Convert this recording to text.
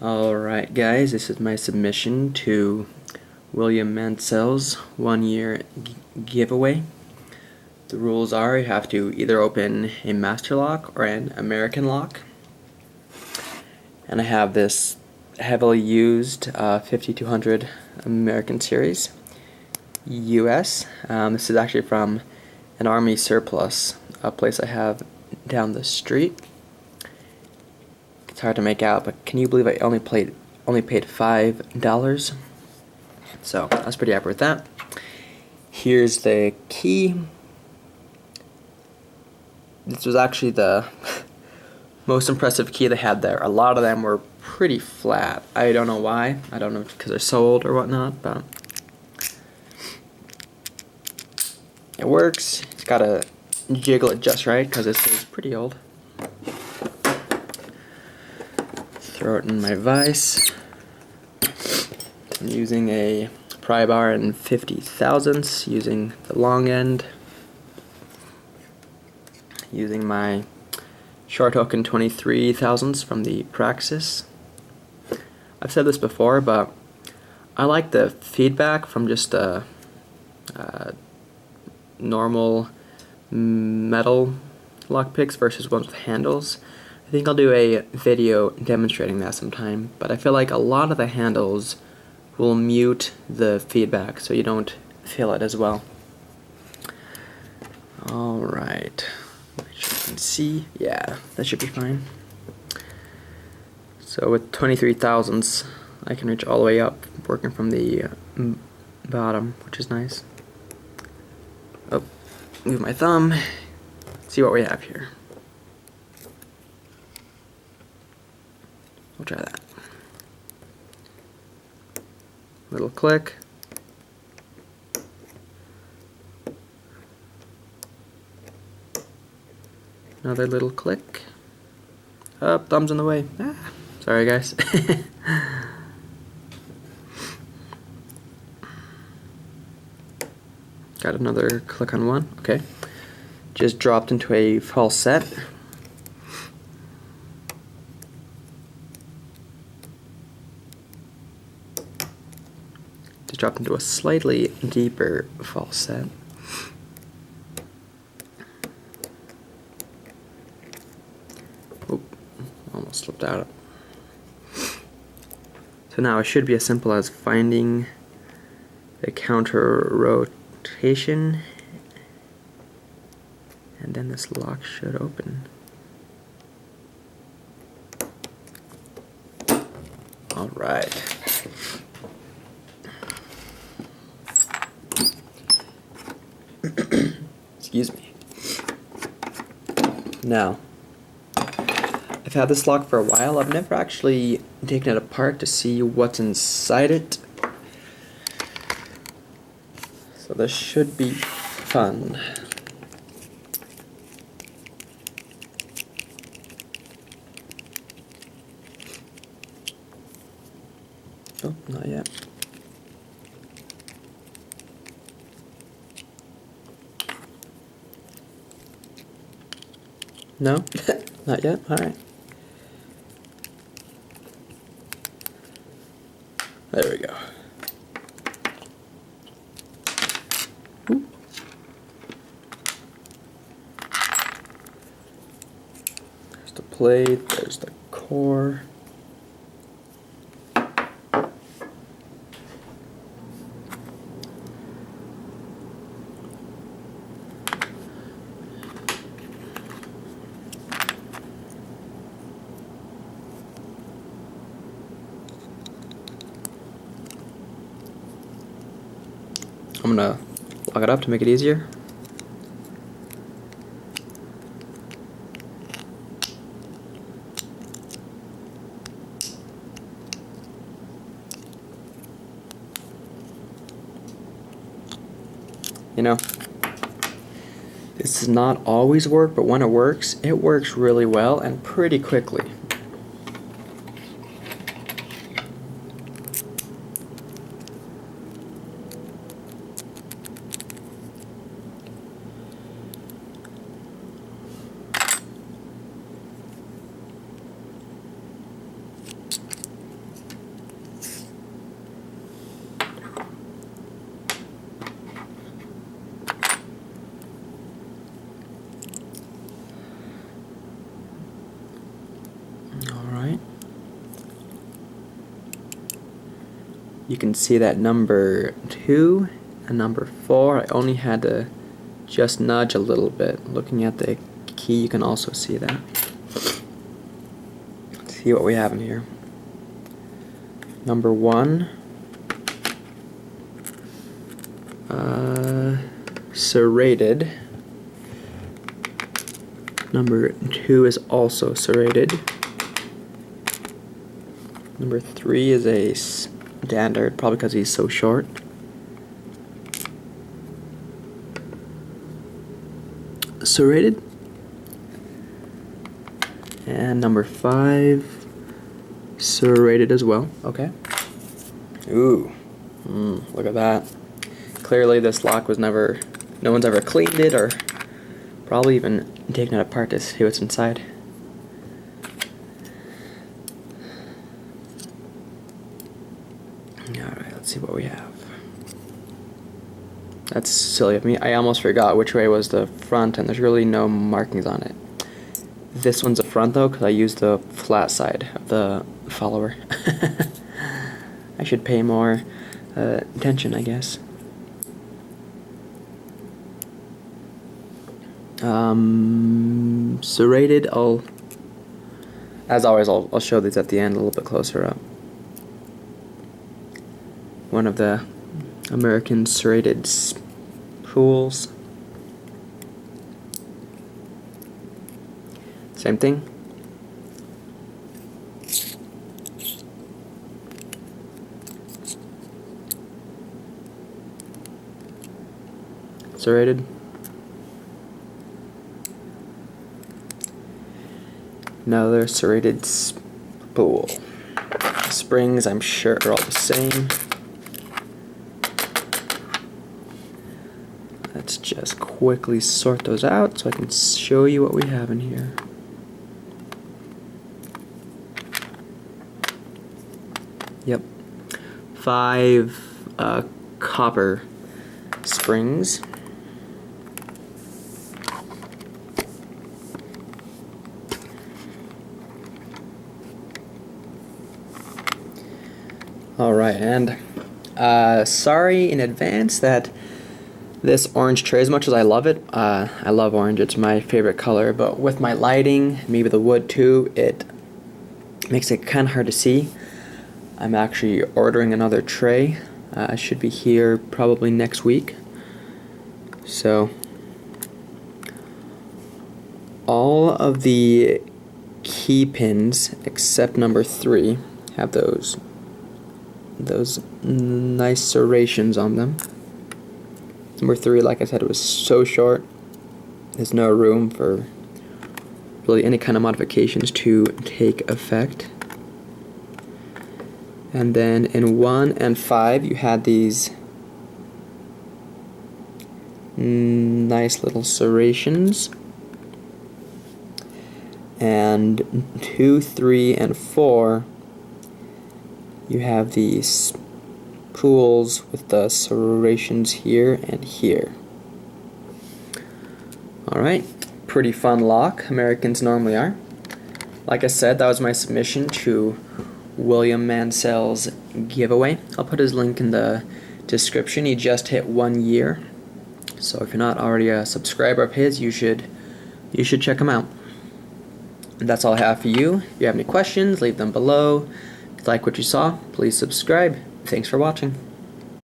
Alright guys, this is my submission to William Mansell's 1-year giveaway. The rules are you have to either open a master lock or an American lock. And I have this heavily used 5200 American Series US. This is actually from an Army surplus, a place I have down the street. It's hard to make out, but can you believe I only paid $5? So I was pretty happy with that. Here's the key. This was actually the most impressive key they had there. A lot of them were pretty flat. I don't know why. I don't know if it's because they're so old or whatnot, but it works. It's got to jiggle it just right because this is pretty old. Throw it in my vise. I'm using a pry bar in 50 thousandths, using the long end, using my short hook in 23 thousandths from the Praxis. I've said this before, but I like the feedback from just a normal metal lockpicks versus ones with handles. I think I'll do a video demonstrating that sometime, but I feel like a lot of the handles will mute the feedback so you don't feel it as well. Alright, make sure you can see. Yeah, that should be fine. So with 23 thousandths I can reach all the way up, working from the bottom, which is nice. Oh, move my thumb, see what we have here. We'll try that. Little click. Another little click. Up, thumb's in the way. Ah, sorry guys. Got another click on one. Okay. Just dropped into a false set. Just dropped into a slightly deeper false set. Oop, almost slipped out. So now it should be as simple as finding the counter rotation, and then this lock should open. Alright. Excuse me. Now, I've had this lock for a while. I've never actually taken it apart to see what's inside it. So this should be fun. Oh, not yet. No? Not yet? Alright. There we go. Ooh. There's the plate, there's the core. I'm gonna lock it up to make it easier. You know, this does not always work, but when it works really well and pretty quickly. Alright. You can see that number 2 and number 4, I only had to just nudge a little bit. Looking at the key, you can also see that. Let's see what we have in here. Number 1, serrated. Number 2 is also serrated. Number 3 is a standard, probably because he's so short. Serrated. And number 5, serrated as well. Okay. Ooh. Look at that. Clearly this lock was no one's ever cleaned it or probably even taken it apart to see what's inside. Alright, let's see what we have. That's silly of me. I almost forgot which way was the front, and there's really no markings on it. This one's the front though, because I used the flat side of the follower. I should pay more attention, I guess. Serrated, as always, I'll show these at the end a little bit closer up. One of the American serrated spools. Same thing. Serrated. Another serrated spool. Springs, I'm sure, are all the same. Let's just quickly sort those out so I can show you what we have in here. Yep. 5 copper springs. Alright, and sorry in advance that this orange tray, as much as I love it, I love orange, it's my favorite color, but with my lighting, maybe the wood too, it makes it kind of hard to see. I'm actually ordering another tray. I should be here probably next week. So, all of the key pins except number 3 have those nice serrations on them. Number 3, like I said, it was so short, there's no room for really any kind of modifications to take effect. And then in 1 and 5, you had these nice little serrations. And 2, 3, and 4, you have these spools with the serrations here and here. Alright, pretty fun lock. Americans normally are. Like I said, that was my submission to William Mansell's giveaway. I'll put his link in the description. He just hit 1 year. So if you're not already a subscriber of his, you should check him out. And that's all I have for you. If you have any questions, leave them below. If you like what you saw, please subscribe. Thanks for watching.